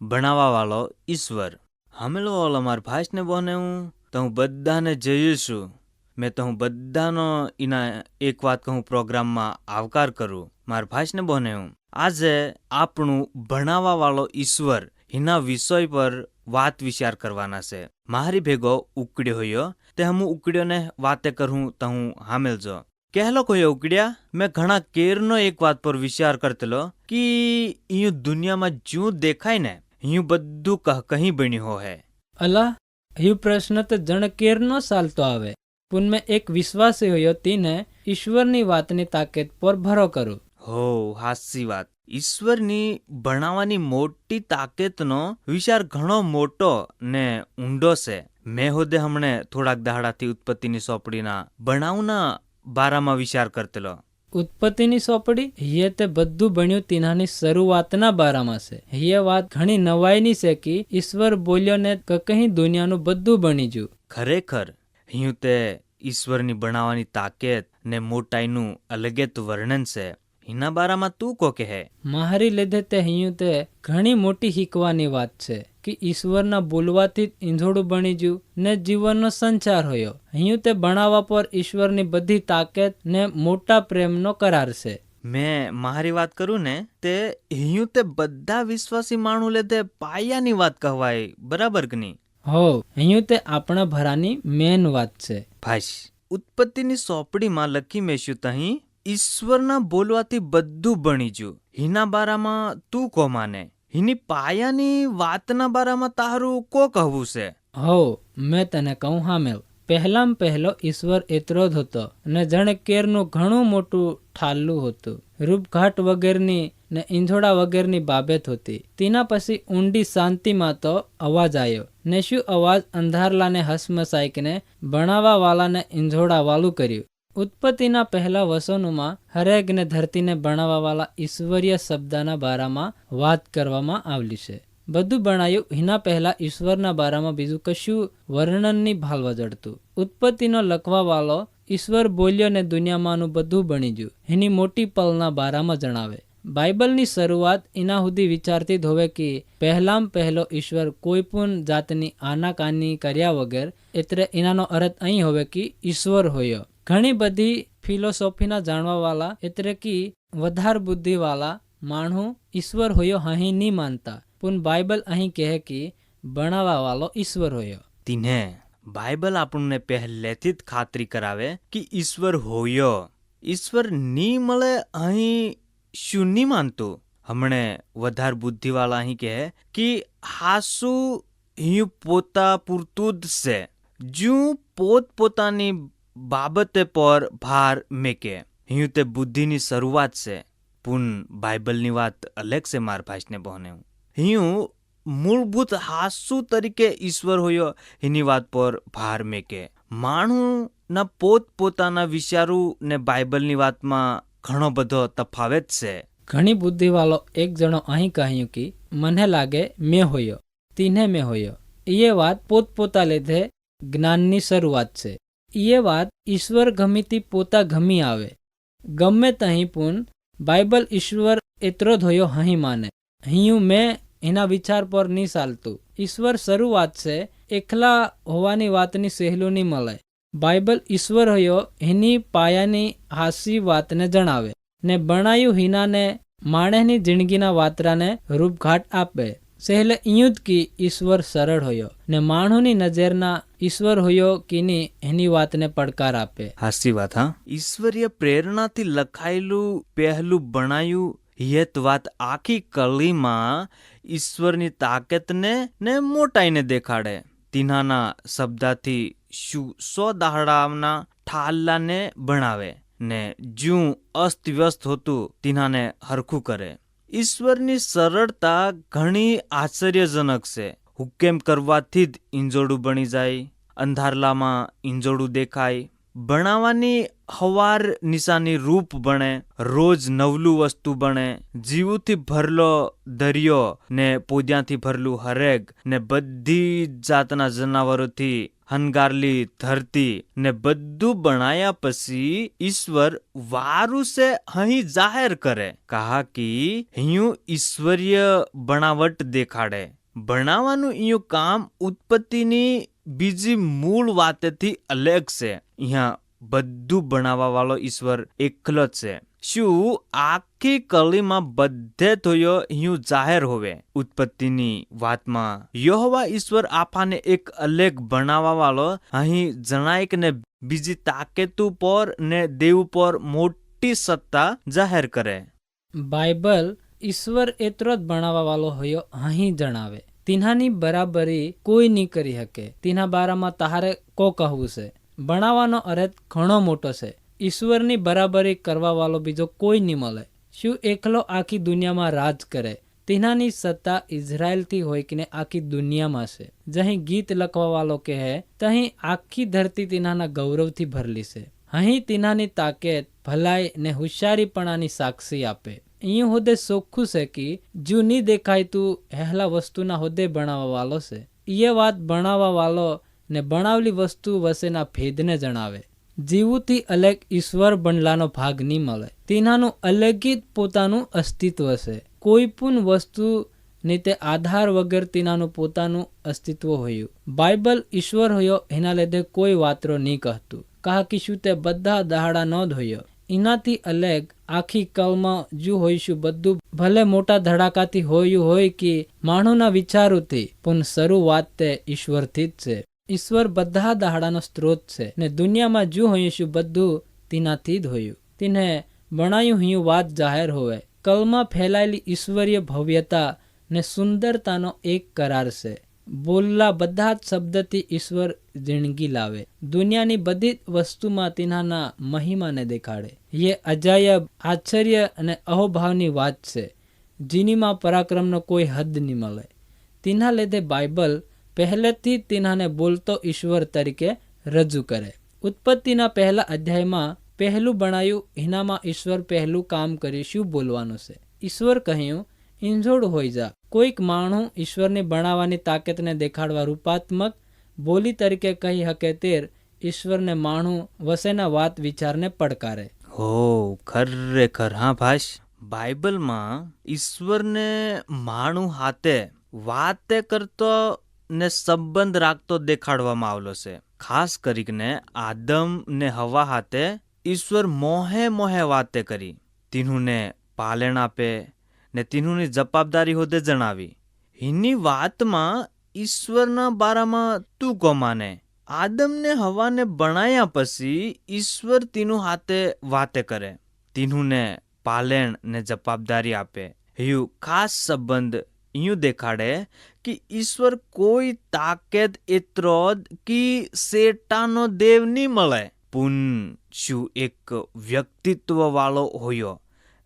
ભણાવવા વાળો ઈશ્વર. હમેલો ઓલો માર ભાઈસને બોને હું તો હું બધાને જઈશું. મેં તો હું બધાનો એના એક વાત કહું પ્રોગ્રામમાં આવકાર કરું. માર ભાઈસને બોને હું આજે આપણું ભણાવવા વાળો ઈશ્વર એના વિષય પર વાત વિચાર કરવાના છે. મારી ભેગો ઉકળ્યો હોયો તે હું ઉકળ્યોને વાતે કરું તો હું હામેલજો. કહેલો કોયો ઉકળ્યા મેં ઘણા કેરનો એક વાત પર વિચાર કરતેલો કે યું દુનિયામાં જ્યું દેખાય ને યું બધું કહી બન્યું હે. અલા યું પ્રશ્ન તો જણ કેર નો ચાલતો આવે પણ મેં એક વિશ્વાસી હોયો તીને ઈશ્વરની વાતની તાકાત પર ભરો કરું. હો હાસી વાત. ઈશ્વરની ભણાવવાની મોટી તાકાતનો વિચાર ઘણો મોટો ને ઊંડો છે. મેં હોદે હમણે થોડાક દાડાથી ઉત્પત્તિની સોપડીના ભણાવના બારામાં વિચાર કરતેલો. ઉત્પત્તિની સોપડી હિયે તે બધું ભણ્યું તેનાની શરૂઆતના બારામાં છે. હિયે વાત ઘણી નવાઈની છે કે ઈશ્વર બોલ્યો ને કहीं દુનિયાનું બધું બની ગયું. ખરેખર હું તે ઈશ્વરની ભણાવવાની તાકાત ને મોટાઈનું અલગેત વર્ણન છે. એના બારામાં તું કો કહે? મારી લીધે તે અહીં તે ઘણી મોટી શીખવાની વાત છે કે ઈશ્વરના બોલવાથી ઈંધોડું બની ગયું ને જીવનનો સંચાર હોયો. અહીં તે ભણાવવા પર ઈશ્વરની બધી તાકાત ને મોટા પ્રેમનો કરાર છે. મેં મારી વાત કરું ને તે અહીં તે બધા વિશ્વાસી માણું લીધે પાયાની વાત કહેવાય. બરાબર કે નહીં? હો અહીં તે આપણા ભરાની મેન વાત છે. ભાઈ ઉત્પત્તિની સોપડીમાં લખી મેશ્યું તહીં ઈશ્વરના બોલવાથી બધું બની ગયું. હિના બારામાં તું કો માને? હિની પાયાની વાતના બારામાં તારું કો કહેવું છે? હો મેં તને કહું હામેલ. પહેલામાં પહેલો ઈશ્વર એટલો જ હતો ને જાણે કેરનું ઘણું મોટું ઠાલ્લું હતું. રૂપઘાટ વગેરેની ને ઈંધોડા વગેરેની બાબત હતી. તેના પછી ઊંડી શાંતિમાં તો અવાજ આવ્યો ને શું અવાજ અંધારલાને હસમસાઈકને ભણાવવા વાળાને ઈંધોડા વાળું કર્યું. ઉત્પત્તિના પહેલા વસનોમાં હરેક ને ધરતીને ભણાવવા વાળા ઈશ્વરીય શબ્દના બારામાં વાત કરવામાં આવેલી છે. બધું ભણાયું એના પહેલા ઈશ્વરના બારામાં બીજું કશું વર્ણનની ભાલવા જડતું. ઉત્પત્તિનો લખવા વાળો ઈશ્વર બોલ્યો ને દુનિયામાંનું બધું બની ગયું એની મોટી પલના બારામાં જણાવે. બાઇબલની શરૂઆત એના સુધી વિચારતી જ હોવે કે પહેલામાં પહેલો ઈશ્વર કોઈ પણ જાતની આનાકાની કર્યા વગર એટલે એનાનો અર્થ અહીં હોવે કે ઈશ્વર હોયો. ઘણી બધી ફિલોસોફીના જાણવા વાળા એટલે કે વધાર બુદ્ધિ વાળા માણસ ઈશ્વર હોયો અહીં નહીં માનતા પણ બાઇબલ અહીં કહે કે ભણાવવા વાળો ઈશ્વર હોયો. તીને બાઇબલ આપણને પહેલેથી જ ખાતરી કરાવે કે ઈશ્વર હોયો. ઈશ્વર ની મળે અહીં શું નહીં માનતું? હમણે વધાર બુદ્ધિવાળા અહીં કહે કે હાસુ અહીં પોતા પૂરતું જ છે. જો પોતાની બાબતે પર ભાર મેકે અહીં તે બુદ્ધિની શરૂઆત છે. પણ બાઇબલની વાત અલગ છે. માર ભાઈને બહને અહીં મૂળભૂત હાસુ તરીકે ઈશ્વર હોયો એની વાત પર ભાર મેકે. માણસના પોતાના વિચારું ને બાઇબલની વાતમાં ઘણો બધો તફાવત છે. ઘણી બુદ્ધિવાળો એક જણો અહીં કહ્યું કે મને લાગે મેં હોયો તીને મેં હોયો. એ વાત પોતપોતા લીધે જ્ઞાનની શરૂઆત છે. એ વાત ઈશ્વર ગમીથી પોતા ગમી આવે ગમે તહીં પણ બાઇબલ ઈશ્વર એટલો જ હોયો અહીં માને. અહીં મેં એના વિચાર પર નહીં ચાલતું. ઈશ્વર શરૂઆત છે એકલા હોવાની વાતની સહેલું નહીં મળે. બાઇબલ ઈશ્વર હોયો એની પાયાની હાસી વાતને જણાવે ને ભણાયું હિનાને માણસની જિંદગીના વાતરાને રૂપઘાટ આપે. સહેલે ઈયું જ કે ઈશ્વર સરળ હોયો ને માણસની નજરના ઈશ્વર હોયો કે નહીં એની વાતને પડકાર આપે. હાસી વાત. હા, ઈશ્વરીય પ્રેરણાથી લખાયેલું પહેલું ભણાયું યત વાત આખી કળીમાં ઈશ્વરની તાકાતને ને મોટાઈને દેખાડે. તીનાના શબ્દાથી શું 100 દાહડાના ઠાલ્લાને ભણાવે ને જ્યું અસ્તવ્યસ્ત હોતું તીનાને હરખું કરે. ઈશ્વરની સરળતા ઘણી આશ્ચર્યજનક છે. હુકેમ કરવાથી જ ઈંજોડું બની જાય. અંધારલામાં ઈંજોડું દેખાય. બનાવવાની હવાર નિશાની રૂપ બને, રોજ નવલું વસ્તુ બને, જીવુંથી ભરલો દરિયો ને પોદ્યાંથી ભરલું હરેગ ને બધી જાતના જનાવરોથી હનગારલી ધરતી ને બધું બનાયા પછી ઈશ્વર વારું સે અહીં જાહેર કરે, કહા કી અહીં ઈશ્વરીય બનાવટ દેખાડે. બનાવવાનું ઈયું કામ ઉત્પત્તિની બીજી મૂળ વાતેથી અલગ છે. અહીંયા બધું બનાવવા વાળો ઈશ્વર એકલો જ છે. શું આખી કલીમાં બધે થયો અહીં જાહેર હોવે. ઉત્પત્તિની વાતમાં યહોવા ઈશ્વર આપાને એક અલગ બનાવવા વાળો અહીં જણાય કે ને બીજી તાકેતુ પર ને દેવ પર મોટી સત્તા જાહેર કરે. બાઇબલ ઈશ્વર એટલો જ ભણાવવા વાળો હોયો અહીં જણાવે. તિન્હાની બરાબરી કોઈ નહીં કરી શકે. તિન્હા બારામાં તાહારે કો કહવું છે. ભણાવવાનો અર્થ ઘણો મોટો છે. ઈશ્વરની બરાબરી કરવા વાળો બીજો કોઈ નહીં મળે. શું એકલો આખી દુનિયામાં રાજ કરે? તિન્હાની સત્તા ઇઝરાયલથી હોય કે ને આખી દુનિયામાં છે. જહીં ગીત લખવા વાળો કહે તહીં આખી ધરતી તિન્હાના ગૌરવથી ભરલી છે. અહીં તિન્હાની તાકેત ભલાઈ ને હુશિયારીપણાની સાક્ષી આપે. અહીં હોદે ચોખ્ખું છે કે જો નહીં દેખાયતું હેલા વસ્તુના હોદે ભણાવવા વાળો છે. એ વાત ભણાવવા વાળો ને ભણાવેલી વસ્તુ વચ્ચેના ભેદને જણાવે. જીવુંથી અલગ ઈશ્વર બનલાનો ભાગ નહીં મળે. તેનાનું અલગ જ પોતાનું અસ્તિત્વ છે. કોઈ પણ વસ્તુ ને તે આધાર વગર તેનાનું પોતાનું અસ્તિત્વ હોયું. બાઇબલ ઈશ્વર હોયો એના લીધે કોઈ વાતરો નહીં કહેતું. કહા કે શું તે બધા દહાડા ન જ હોયો. એનાથી અલગ આખી કલમાં જો હોઈશું બધું ભલે મોટા ધડાકાથી હોયું હોય કે માણસના વિચારોથી, પણ શરૂઆત તે ઈશ્વરથી જ છે. ઈશ્વર બધા દહાડાનો સ્ત્રોત છે ને દુનિયામાં જો હોઈશું બધું તેનાથી જ હોયું. તેને બનાયું હયું વાત જાહેર હોવે. કલમાં ફેલાયેલી ઈશ્વરીય ભવ્યતા ને સુંદરતાનો એક કરાર છે. બોલલા બધા જ શબ્દથી ઈશ્વર જિંદગી લાવે. દુનિયાની બધી જ વસ્તુમાં તેનાના મહિમાને દેખાડે. એ અજાયબ, આશ્ચર્ય અને અહોભાવની વાત છે જેનીમાં પરાક્રમનો કોઈ હદ નહીં મળે. તેના લીધે બાઇબલ પહેલેથી તેનાને બોલતો ઈશ્વર તરીકે રજૂ કરે. ઉત્પત્તિના પહેલા અધ્યાયમાં પહેલું બનાયું એનામાં ઈશ્વર પહેલું કામ કર્યું શું બોલવાનું છે. ઈશ્વર કહ્યું ઈંજોડ હોઈ જા. કોઈક માણસ ઈશ્વરની બનાવવાની તાકાતને દેખાડવા રૂપાત્મક બોલી તરીકે કહી શકે તેર ઈશ્વરને માણસ વસેના વાત વિચારને પડકારે. હો, ખરેખર હા ભાઈ. બાઇબલમાં ઈશ્વરને માણું હાથે વાતે કરતો ને સંબંધ રાખતો દેખાડવામાં આવેલો છે. ખાસ કરીને આદમ ને હવા હાથે ઈશ્વર મોહે વાતે કરી. તીનુને પાલન આપે ને તીનુની જવાબદારી હોદે જણાવી. એની વાતમાં ઈશ્વરના બારામાં તું કો માને. આદમને હવાને બનાયા પછી ઈશ્વર તીનું હાથે વાતે કરે, તીનુને પાલન ને જવાબદારી આપે. એવું ખાસ સંબંધ યું દેખાડે કે ઈશ્વર કોઈ તાકેત એટલો કે શેટાનો દેવ નહીં મળે, પુન શું એક વ્યક્તિત્વ વાળો હોયો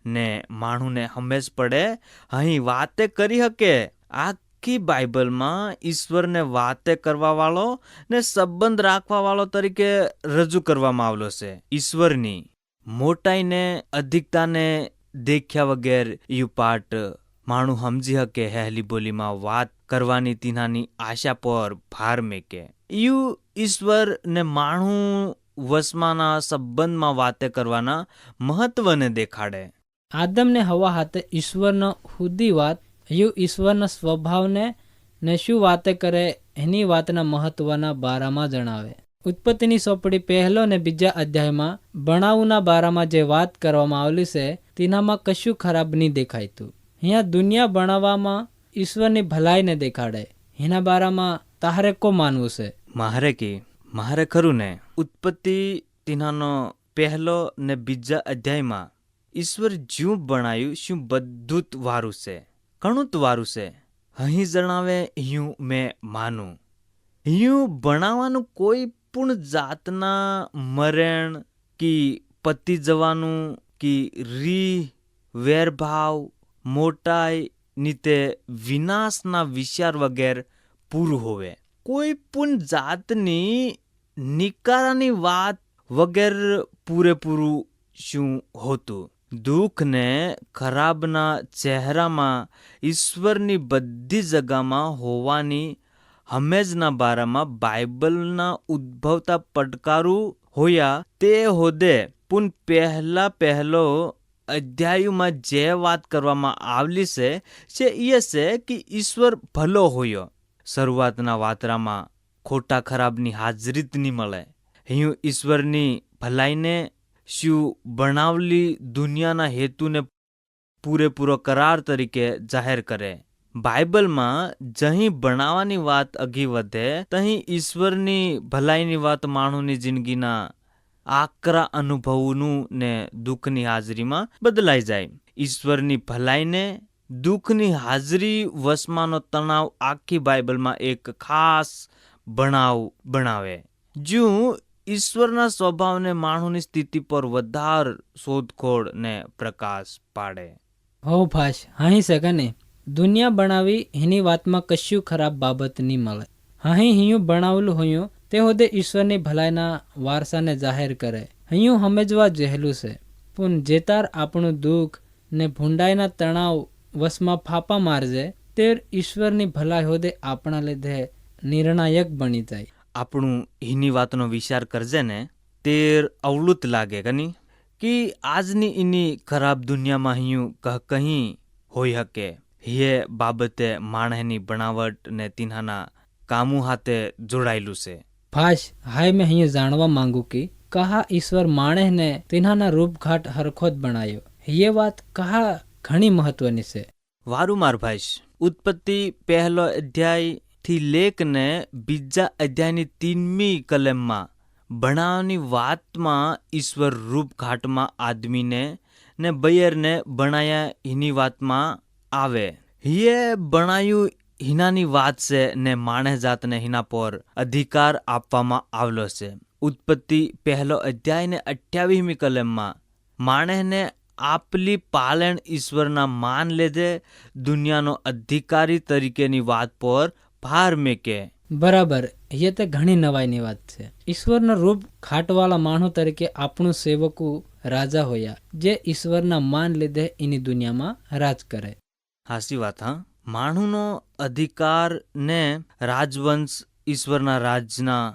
ને માણુને હંમેશ પડે અહીં વાતે કરી શકે. આખી બાઇબલમાં ઈશ્વરને વાતે કરવા વાળો ને સંબંધ રાખવા વાળો તરીકે રજૂ કરવામાં આવેલો છે. ઈશ્વરની મોટાઈને અધિકતાને દેખ્યા વગેર યુ પાઠ માણું સમજી શકે હેલી બોલીમાં વાત કરવાની તીનાની આશા પર ભાર મેકે. યુ ઈશ્વર ને માણું વસમાના સંબંધમાં વાતે કરવાના મહત્વને દેખાડે. આદમને હવા હાથે ઈશ્વરનો હુદી વાત યુ ઈશ્વરના સ્વભાવને ને શું વાતે કરે એની વાતના મહત્વના બારામાં જણાવે. ઉત્પત્તિની ચોપડી પહેલો ને બીજા અધ્યાયમાં બનાવના બારામાં જે વાત કરવામાં આવેલી છે તેનામાં કશું ખરાબ નહીં દેખાયતું. અહીંયા દુનિયા બનાવવામાં ઈશ્વરની ભલાઈને દેખાડે. એના બારામાં તારે કો માનવું છે? મારે ખરું ને. ઉત્પત્તિ તેનાનો પહેલો ને બીજા અધ્યાયમાં ઈશ્વર જ્યું બનાયું શું બધું જ વારું છે, ઘણું જ વારું છે. અહીં જણાવે હું મેં માનું. હું બનાવવાનું કોઈ પણ જાતના મરણ કે પતી જવાનું કે વેરભાવ મોટાઈ નીતે વિનાશના વિચાર વગેરે પૂરું હોવે. કોઈ પણ જાતની નિકારાની વાત વગેરે પૂરેપૂરું શું હોતું. દુઃખ ને ખરાબના ચહેરામાં ઈશ્વરની બધી જગામાં હોવાની હંમેશના બારામાં બાઇબલના ઉદ્ભવતા પડકારું હોયા તે હોદે પણ પહેલો અધ્યાયમાં જે વાત કરવામાં આવેલી છે એ છે કે ઈશ્વર ભલો હોયો. શરૂઆતના વાતરામાં ખોટા ખરાબની હાજરી જ નહીં મળે. અહીં ઈશ્વરની ભલાઈને શું બનાવલી દુનિયાના હેતુને પૂરેપૂરો કરાર તરીકે જાહેર કરે. બાઇબલમાં જહીં બનાવવાની વાત અગી વધે તહીં ઈશ્વરની ભલાઈની વાત માણસની જિંદગીના આકરા અનુભવનું ને દુઃખની હાજરીમાં બદલાઈ જાય. ઈશ્વરની ભલાઈને દુઃખની હાજરી વસમાંનો તણાવ આખી બાઇબલમાં એક ખાસ બનાવે. જો ઈશ્વરના સ્વભાવને માણસની સ્થિતિ પર વધારે શોધખોળ ને પ્રકાશ પાડે. હો ભાષ હાહી સગને દુનિયા બનાવી એની વાતમાં કશું ખરાબ બાબત નહીં મળે. હાહી હિયું બનાવેલું હોયું તે હોદે ઈશ્વરની ભલાઈના વારસાને જાહેર કરે. અહીં સમજવા જેહલું છે પણ જેતાર આપણું દુઃખ ને ભૂંડાઈના તણાવ વસમાં ફાપા મારજે તે ઈશ્વરની ભલાઈ હોદે આપણા લીધે નિર્ણાયક બની જાય. આપણું એની વાતનો વિચાર કરજે ને તેર અવળુત લાગે કની કે આજની એની ખરાબ દુનિયામાં અહીં કહી હોઈ શકે. એ બાબતે માણસની બનાવટ ને તીનાના કામો હાથે જોડાયેલું છે. ભાષ હાય મેં અહીં જાણવા માંગુ કે કહા ઈશ્વર માણસને તેનાના રૂપઘાટ હરખો જ બનાયો. એ વાત કહા ઘણી મહત્વની છે. વારું માર ભાઈશ. ઉત્પત્તિ પહેલો અધ્યાય થી લેખને બીજા અધ્યાયની 3મી કલમમાં બનાવવાની વાતમાં ઈશ્વર રૂપઘાટમાં આદમીને ને બયરને બનાયા એની વાતમાં આવે. એ બનાયું હિનાની વાત છે ને માણસ જાતને હિના પર અધિકાર આપવામાં આવેલો છે. ઉત્પત્તિ પહેલો અધ્યાય ને 28મી કલમમાં માણસને આપલી પાલન ઈશ્વરના માન લેજે દુનિયાનો અધિકારી તરીકેની વાત પર ભાર મેકે. બરાબર, એ તો ઘણી નવાઈની વાત છે. ઈશ્વરના રૂપ ખાટવાળા માણસો તરીકે આપણું સેવકું રાજા હોયા જે ઈશ્વરના માન લીધે એની દુનિયામાં રાજ કરે. હાસી વાત. હા, માણસનો અધિકાર ને રાજવંશ ઈશ્વરના રાજના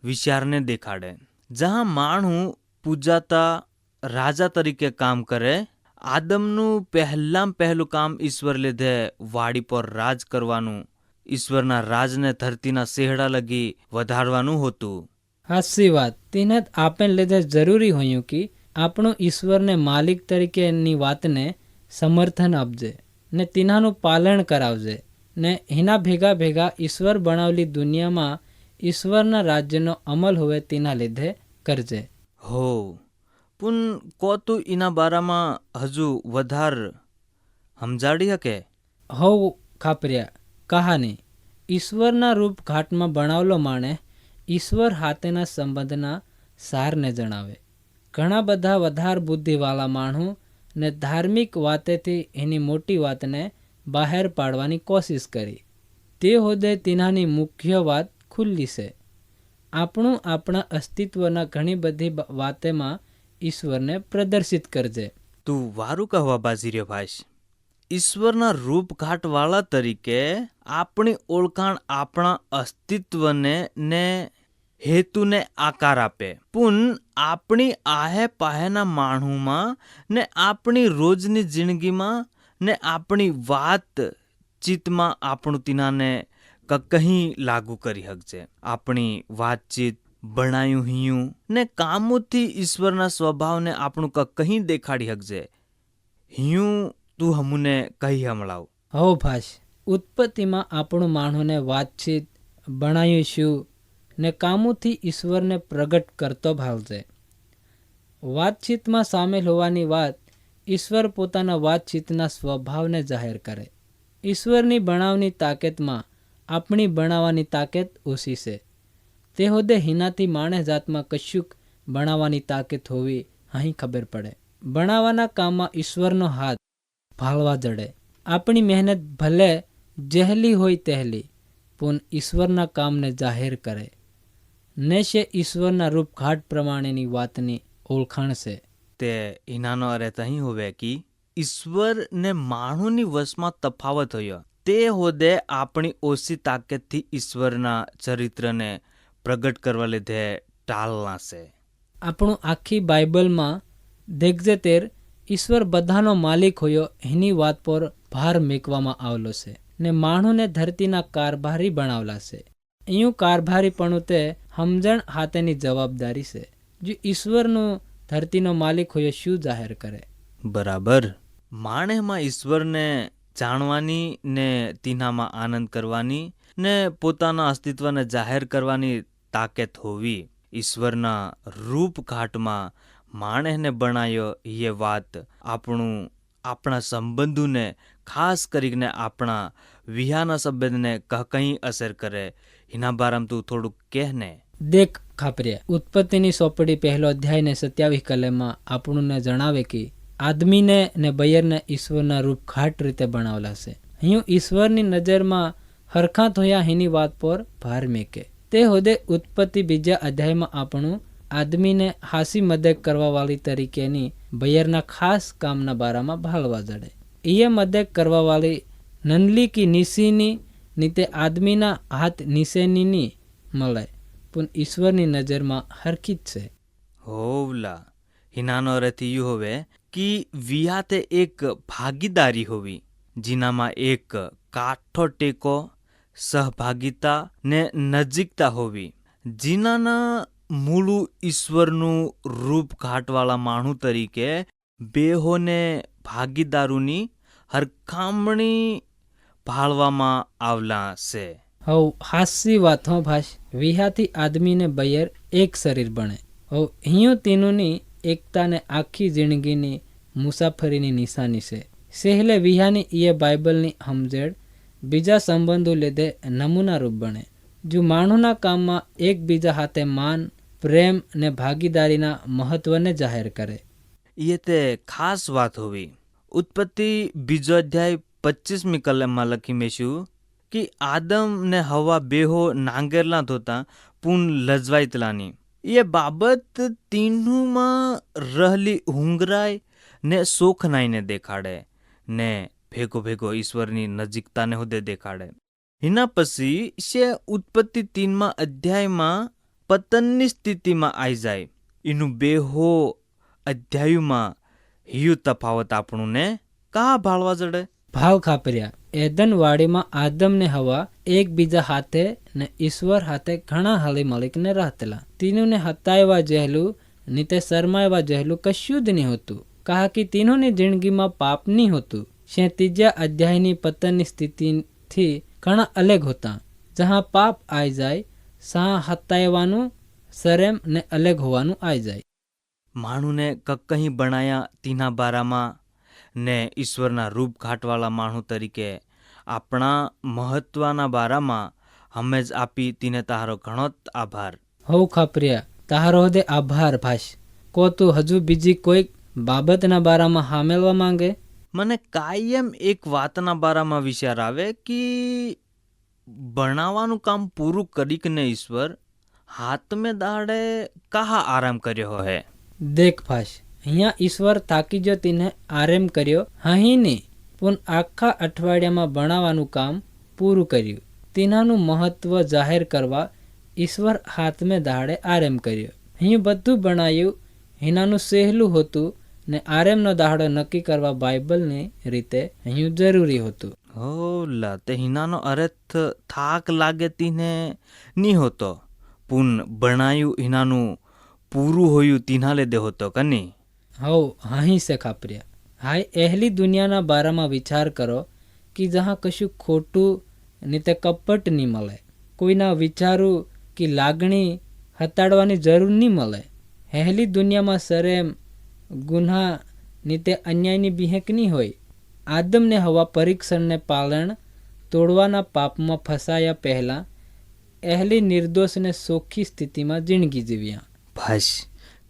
વિચારને દેખાડે. જહાં માણસ પૂજાતા રાજા તરીકે કામ કરે. આદમનું પહેલું કામ ઈશ્વર લીધે વાડી પર રાજ કરવાનું, ઈશ્વરના રાજને ધરતીના શેહડા લગી વધારવાનું હતું. હાસી વાત. તેને આપણ લીધે જરૂરી હોયું કે આપણું ઈશ્વરને માલિક તરીકેની વાતને સમર્થન આપજે ને તેનાનું પાલન કરાવજે ને એના ભેગા ભેગા ઈશ્વર બનાવેલી દુનિયામાં ઈશ્વરના રાજ્યનો અમલ હોય તેના લીધે કરજે. હો પણ કો તું એના બારામાં હજુ વધાર સમજાડી શકે? હવ ખાપર્યા કહાની. ઈશ્વરના રૂપ ઘાટમાં બનાવેલો માણે ઈશ્વર હાથેના સંબંધના સારને જણાવે. ઘણા બધા વધાર બુદ્ધિવાળા માણસો ને ધાર્મિક વાતેથી એની મોટી વાતને બહાર પાડવાની કોશિશ કરી. તે હોદે તેનાની મુખ્ય વાત ખુલ્લી છે. આપણું આપણા અસ્તિત્વના ઘણી બધી વાતેમાં ઈશ્વરને પ્રદર્શિત કરજે. તું વારું કહેવા બાજી રહ્યો ભાઈશ. ઈશ્વરના રૂપઘાટવાળા તરીકે આપણી ઓળખાણ આપણા અસ્તિત્વને ને હેતુને આકાર આપે. પણ આપણી આહે પાહેના માણસોમાં ને આપણી રોજની જિંદગીમાં ને આપણી વાતચીતમાં આપણું તીનાને કંઈ લાગુ કરી શકજે. આપણી વાતચીત બનાયું હિયું ને કામોથી ઈશ્વરના સ્વભાવને આપણું કંઈ દેખાડી શકજે. હિયું તું હમુને કહી હમણાવ. હો ભાષ. ઉત્પત્તિમાં આપણું માણસને વાતચીત બનાયું શું ને કામોથી ઈશ્વરને પ્રગટ કરતો ભાવજે. વાતચીતમાં સામેલ હોવાની વાત ઈશ્વર પોતાના વાતચીતના સ્વભાવને જાહેર કરે. ઈશ્વરની બનાવની તાકાતમાં આપણી બનાવવાની તાકાત ઓછી છે. તે હોદે હિનાથી માણસ જાતમાં કશુંક બનાવવાની તાકાત હોવી અહીં ખબર પડે. બનાવવાના કામમાં ઈશ્વરનો હાથ ભાળવા જડે. આપણી મહેનત ભલે જેહલી હોય તેહલી પણ ઈશ્વરના કામને જાહેર કરે ને છે ઈશ્વરના રૂપઘાટ પ્રમાણેની વાતની ઓળખાણ છે. તે એનાનો અર્થ અહીં હોવે કે ઈશ્વર ને માણસની વશમાં તફાવત હોય તે હોદે આપણી ઓછી તાકાતથી ઈશ્વરના ચરિત્રને પ્રગટ કરવા લીધે ટાળના છે. આપણું આખી બાઇબલમાં દેખજે તેર ઈશ્વર બધાનો માલિક હોયો એની વાત પર ભાર મૂકવામાં આવેલો છે ને માણસને ધરતીના કારભારી બનાવલા છે. એવું કારભારીપણું તે સમજણ હાથેની જવાબદારી છે. જો ઈશ્વરનું ધરતીનો માલિક હોયો શું જાહેર કરે? બરાબર. માણસમાં ઈશ્વરને જાણવાની ને તેનામાં આનંદ કરવાની ને પોતાના અસ્તિત્વને જાહેર કરવાની તાકાત હોવી. ઈશ્વરના રૂપઘાટમાં માણસને બનાવ્યો એ વાત આપણા સંબંધોને ખાસ કરીને આપણા વિહાના સંબંધને કંઈ અસર કરે એના બારામાં તું થોડુંક કહે ને. દેખ ખાપરિયા, ઉત્પત્તિની ચોપડી 1 અધ્યાય ને 27 કલમમાં આપણને જણાવે કે આદમીને ને બયરને ઈશ્વરના રૂપઘાટ રીતે બનાવેલા છે. અહીં ઈશ્વરની નજરમાં હરખા થયા એની વાત પર ભાર મેકે. તે હોદે ઉત્પત્તિ 2 અધ્યાયમાં આપણું આદમીને હાસી મદદ કરવા વાળી તરીકેની બયરના ખાસ કામના બારામાં ભાળવા જડે. એ મદદ કરવા વાળી નનલી કી નિશીની નીતે આદમીના હાથ નિશેની મળે પણ ઈશ્વરની નજરમાં હરખી જ છે. હોવલા હિનાનો અર્થ એવું હોવે કે વિહાતે એક ભાગીદારી હોવી જેનામાં એક કાઠો ટેકો સહભાગિતા ને નજીકતા હોવી. જીનાના મૂળું ઈશ્વરનું રૂપ ઘાટવાળા માણું તરીકે બેહોને ભાગીદારોની હરખામણી ભાળવામાં આવલા છે. હવ હાસી વાત હો ભાષ. વિહાથી આદમીને બયર એક શરીર બને. હવ અહીં તેનોની એકતાને આખી જિંદગીની મુસાફરીની નિશાની છે. સહેલે વિહાની એ બાઇબલની સમજણ બીજા સંબંધો લીધે નમૂના રૂપ બને. જો માણસના કામમાં એકબીજા હાથે માન, પ્રેમ ને ભાગીદારીના મહત્વને જાહેર કરે. એ તે ખાસ વાત હોવી. ઉત્પત્તિ 2 અધ્યાય 25મી કલમમાં લખી મેશું કે આદમ ને હવા બેહો નાંગેરલા થતા પૂન લજવાઈતલાની. એ બાબત તીનુમાં રહેલી હુંગરાઈ ને સોખનાઈને દેખાડે ને ભેગો ઈશ્વરની નજીકતાને હોદે દેખાડે. એના પછી છે ઉત્પત્તિ 3મા અધ્યાયમાં પતનની સ્થિતિમાં આવી જાય. એનું બેહો અધ્યાયમાં હિયુ તફાવત આપણને કા ભાળવા જડે. ભાવ ખાપર્યા, એદન વાડીમાં આદમ ને હવા એકબીજા હાથે ને ઈશ્વર હાથે ઘણા હળી મળીને રહેતલા. તીનુને હતાયવા જેહલું ની તે શરમાયવા જેહલું કશું જ નહીં હોતું. કહા કે તીનોની જિંદગીમાં પાપ નહીં હોતું. 3 અધ્યાયની પતનની સ્થિતિથી ઘણા અલગ હોતા. જहाँ પાપ આવી જાય સા હતાયવાનું શરમ ને અલગ હોવાનું આવી જાય. માણુને કકહીં બનાયા તીના બારામાં ને ઈશ્વરના રૂપ ઘાટવાળા માણું તરીકે આપણા મહત્વના બારામાં હમેજ આપી તીને તારો ઘણો આભાર. હવ ખાપરિયા, તારો હદે આભાર ભાષ. કો તું હજુ બીજી કોઈક બાબતના બારામાં હામેલવા માંગે? મને કાયમ એક વાતના બારામાં વિચાર આવે કે બનાવવાનું કામ પૂરું કરીને ઈશ્વર હાથમે દાડે કહા આરામ કર્યો હે. દેખ ભાષ, અહીંયા ઈશ્વર થાકી જો તેને આરામ કર્યો અહીં નહીં પણ આખા અઠવાડિયામાં બનાવવાનું કામ પૂરું કર્યું. તેનાનું મહત્વ જાહેર કરવા ઈશ્વર હાથમે દાડે આરામ કર્યો. અહીં બધું બનાવ્યું એનાનું સહેલું હતું ને આરામનો દાડો નક્કી કરવા બાઇબલની રીતે અહીં જરૂરી હતું. હોલા તે હિનાનો અર્થ થાક લાગે તીને ની હોતો પુન બનાયું હિનાનું પૂરું હોયું તીના લીધે હોતો કની. હવ અહીં છે ખાપરિયા. હાય ehલી દુનિયાના બારામાં વિચાર કરો કે જहाँ કશું ખોટું ને તે કપટ નહીં મળે. કોઈના વિચારું કે લાગણી હતાડવાની જરૂર નહીં મળે. ehલી દુનિયામાં શરમ, ગુન્હા ને તે અન્યાયની બિહેક નહીં હોય. આદમને હવા પરીક્ષણને પાલન તોડવાના પાપમાં ફસાયા પહેલા ehલી નિર્દોષને સોખી સ્થિતિમાં જિંદગી જીવ્યા. ભાષ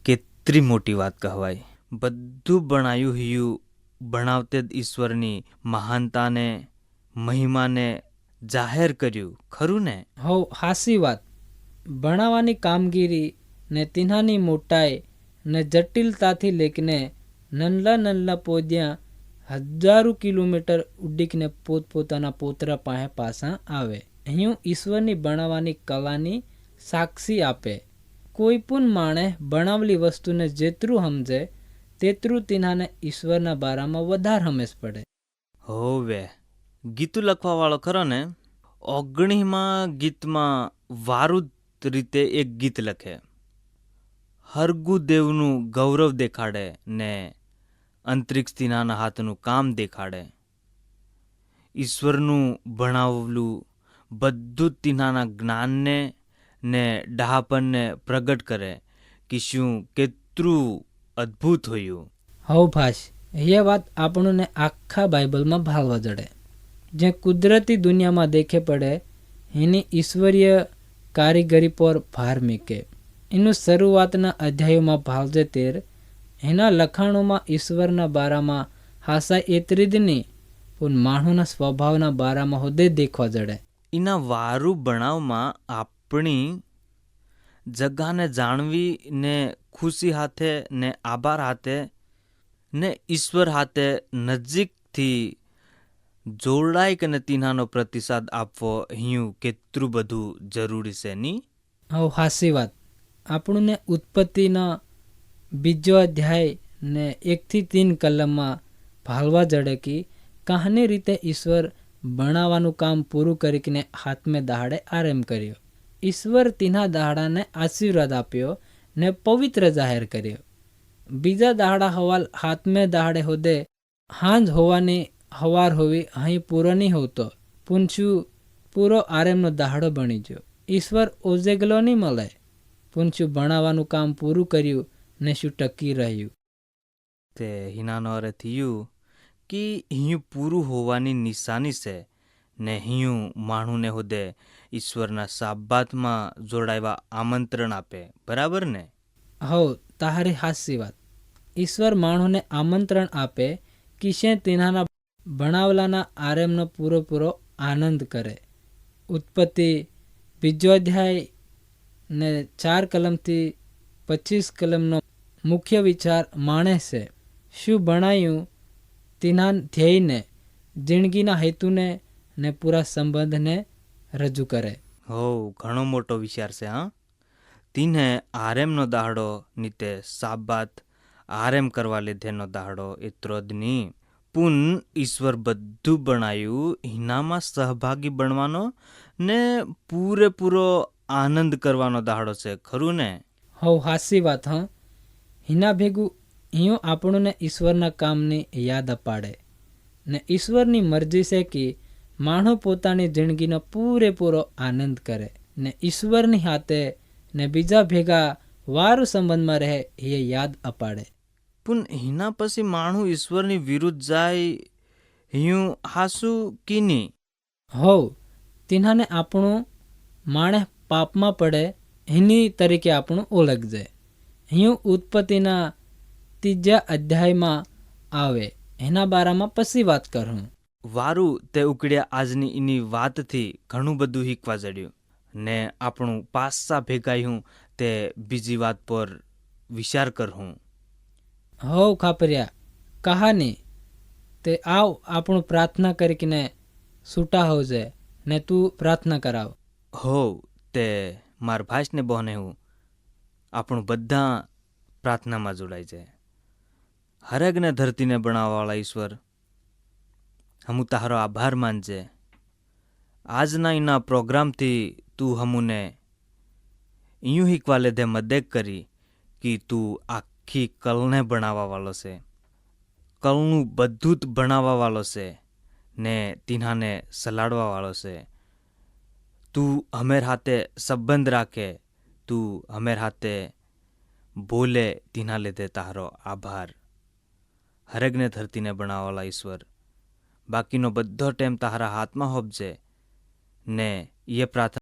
કેટલી મોટી વાત કહેવાય. બધું બનાયું હિયું બનાવતે જ ઈશ્વરની મહાનતાને મહિમાને જાહેર કર્યું ખરું ને. હવ હાસી વાત. બનાવવાની કામગીરી ને તેનાની મોટાઈ ને જટિલતાથી લેકને નનલા પોદ્યા હજારો કિલોમીટર ઉડીકને પોતપોતાના પોતરા પાસે પાછા આવે. અહીં ઈશ્વરની બનાવવાની કલાની સાક્ષી આપે. કોઈ પણ માણસ બનાવેલી વસ્તુને જેટલું સમજે તેટલું તેનાને ઈશ્વરના બારામાં વધારે સમજ પડે. હોવે ગીતું લખવા વાળો ખરો ને 19માં ગીતમાં વારું રીતે એક ગીત લખે. હરગુ દેવનું ગૌરવ દેખાડે ને અંતરિક્ષ તીનાના હાથનું કામ દેખાડે. ઈશ્વરનું ભણાવેલું બધું તીનાના જ્ઞાનને ને ડહાપણને પ્રગટ કરે કે શું કેટલું અદ્ભુત હોયું. હવ ભાષ એ વાત આપણને આખા બાઇબલમાં ભાળવા જડે. જે કુદરતી દુનિયામાં દેખે પડે એની ઈશ્વરીય કારીગરી પર ભાર મૂકે. એનું શરૂઆતના અધ્યાયોમાં ભાવજે તેર એના લખાણોમાં ઈશ્વરના બારામાં હાસા એટલી જ નહીં પણ માણસના સ્વભાવના બારામાં હોદે દેખવા જડે. એના વારું બનાવમાં આપણી જગાને જાણવી ને ખુશી હાથે ને આભાર હાથે ને ઈશ્વર હાથે નજીકથી જોડાઈ કે તીનાનો પ્રતિસાદ આપવો અહીં કેટલું બધું જરૂરી છે ની. હવ હાસી વાત. આપણને ઉત્પત્તિના બીજો અધ્યાય ને 1-3 કલમમાં ભાળવા જડે કે કહાની રીતે ઈશ્વર બનાવવાનું કામ પૂરું કરીને હાથમે દહાડે આરામ કર્યો. ઈશ્વર તેના દહાડાને આશીર્વાદ આપ્યો ને પવિત્ર જાહેર કર્યો. બીજા દહાડા હવાલ હાથમે દહાડે હોદે હાંજ હોવાની હવાર હોવી અહીં પૂરો નહીં હોતો પૂંછું પૂરો આરામનો દહાડો બની ગયો. ઈશ્વર ઓજેગલો નહીં મળે પૂંછું બનાવવાનું કામ પૂરું કર્યું ને શું ટકી રહ્યું. તે હિનાનો અરે થયું કે અહીં પૂરું હોવાની નિશાની છે ને અહીં માણુને હોદે ઈશ્વરના સાબાતમાં જોડાવા આમંત્રણ આપે. બરાબર ને? હવ તારી હાસી વાત. ઈશ્વર માણસને આમંત્રણ આપે કે શે તેનાના બનાવલાના આરામનો પૂરો આનંદ કરે. ઉત્પત્તિ બીજો અધ્યાય ને 4 કલમથી 25 કલમનો મુખ્ય વિચાર માણસ છે. શું બનાવ્યું તેના ધ્યેયને જિંદગીના હેતુને ને પૂરા સંબંધને રજૂ કરે. હો ઘણો મોટો વિચાર છે. હા તીને આરેમનો દાહડો નીતે સાબાત આરેમ કરવા લીધેનો દાહડો એટલો જ નહીં પુન ઈશ્વર બધું બનાવ્યું હિનામાં સહભાગી બનવાનો ને પૂરેપૂરો આનંદ કરવાનો દાહડો છે. ખરું ને? હવ હાસી વાત. હા હિના ભેગું અહીં આપણને ઈશ્વરના કામની યાદ અપાડે ને ઈશ્વરની મરજી છે કે માણસ પોતાની જિંદગીનો પૂરેપૂરો આનંદ કરે ને ઈશ્વરની હાથે ને બીજા ભેગા વારું સંબંધમાં રહે એ યાદ અપાડે. પણ હિના પછી માણું ઈશ્વરની વિરુદ્ધ જાય હિયું હાસું કીની? હવ તેનાને આપણું માણસ પાપમાં પડે એની તરીકે આપણું ઓળખજે. હું ઉત્પત્તિના 3 અધ્યાયમાં આવે એના બારામાં પછી વાત કરું. વારું તે ઉકળ્યા આજની એની વાતથી ઘણું બધું શીખવા જડ્યું ને આપણું પાસા ભેગાયું તે બીજી વાત પર વિચાર કરવું. હવ ખાપર્યા કહાની તે આવ આપણું પ્રાર્થના કરીને છૂટા હોજે ને તું પ્રાર્થના કરાવ. હોવ તે માર ભાઈસને બહને હું આપણું બધા પ્રાર્થનામાં જોડાઈ જાય. હરેકને ધરતીને બનાવવાવાળા ઈશ્વર હમું તારો આભાર માનજે. આજના એના પ્રોગ્રામથી તું હમુને ઈયું શીખવા લીધે મદદ કરી કે તું આખી કલને બનાવવાવાળો છે. કલનું બધું જ બનાવવાવાળો છે ને તીનાને સલાડવાવાળો છે. તું હમેર હાથે સંબંધ રાખે, તું હમેર હાથે બોલે તેના લીધે તારો આભાર. હરેકને ધરતીને બનાવવાવાળા ઈશ્વર બાકીનો બધો ટાઈમ તારા હાથમાં હોપજે ને એ પ્રાર્થના